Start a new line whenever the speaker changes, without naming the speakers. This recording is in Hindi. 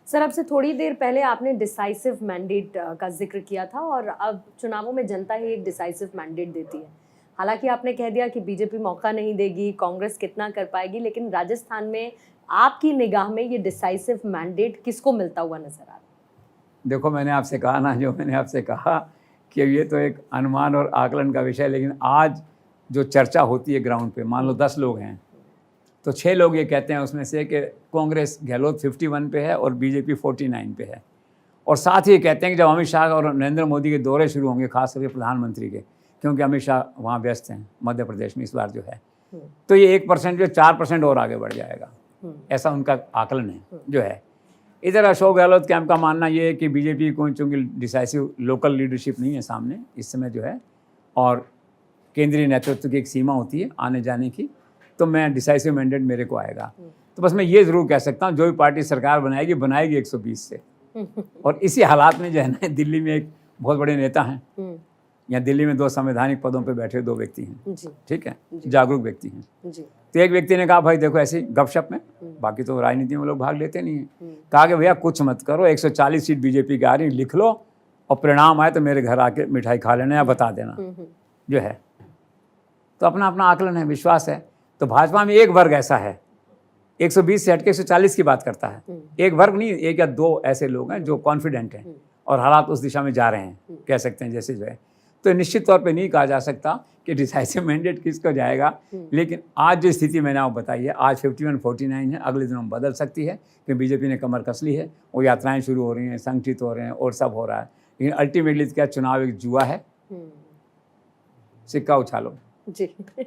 सर, अब से थोड़ी देर पहले आपने डिसाइसिव मैंडेट का जिक्र किया था और अब चुनावों में जनता ही एक डिसाइसिव मैंडेट देती है। हालांकि आपने कह दिया कि बीजेपी मौका नहीं देगी, कांग्रेस कितना कर पाएगी, लेकिन राजस्थान में आपकी निगाह में ये डिसाइसिव मैंडेट किसको मिलता हुआ नजर आ रहा है?
देखो, मैंने आपसे कहा ना, जो मैंने आपसे कहा कि ये तो एक अनुमान और आकलन का विषय है, लेकिन आज जो चर्चा होती है ग्राउंड पे, मान लो 10 लोग हैं तो 6 लोग ये कहते हैं उसमें से कि कांग्रेस गहलोत 51 पे है और बीजेपी 49 पे है। और साथ ही ये कहते हैं कि जब अमित शाह और नरेंद्र मोदी के दौरे शुरू होंगे, खास करके प्रधानमंत्री के, क्योंकि अमित शाह वहाँ व्यस्त हैं मध्य प्रदेश में इस बार जो है, तो ये 1% जो 4% और आगे बढ़ जाएगा, ऐसा उनका आकलन है जो है। इधर अशोक गहलोत कैंप का मानना ये है कि बीजेपी को चूँकि डिसाइसिव लोकल लीडरशिप नहीं है सामने इस समय जो है, और केंद्रीय नेतृत्व की एक सीमा होती है आने जाने की, तो मैं डिसाइसिव मैंडेट मेरे को आएगा। तो बस मैं ये ज़रूर कह सकता हूँ, जो भी पार्टी सरकार बनाएगी 120 से। और इसी हालात में जो है ना, दिल्ली में एक बहुत बड़े नेता हैं, यहाँ दिल्ली में 2 संवैधानिक पदों पे बैठे 2 व्यक्ति हैं, ठीक है, जागरूक व्यक्ति हैं। तो एक व्यक्ति ने कहा, भाई देखो, ऐसी गपशप में, बाकी तो राजनीति में लोग भाग लेते नहीं हैं, कहा कि भैया कुछ मत करो, 140 सीट बीजेपी की आ रही, लिख लो, और परिणाम आए तो मेरे घर आके मिठाई खा लेना या बता देना जो है। तो अपना अपना आकलन है, विश्वास है। तो भाजपा में एक वर्ग ऐसा है, 120 से हटके 140 की बात करता है। एक वर्ग नहीं, 1 या 2 ऐसे लोग हैं जो कॉन्फिडेंट हैं और हालात उस दिशा में जा रहे हैं, कह सकते हैं जैसे जो है। तो निश्चित तौर पे नहीं कहा जा सकता कि डिसाइसिव मैंडेट किसको जाएगा, लेकिन आज जो स्थिति मैंने आपको बताई है, आज 51-49 है, अगले दिनों में बदल सकती है, क्योंकि बीजेपी ने कमर कस ली है, वो यात्राएं शुरू हो रही हैं, संगठित हो रहे हैं और सब हो रहा है। लेकिन अल्टीमेटली क्या, चुनाव एक जुआ है, सिक्का उछालो जी।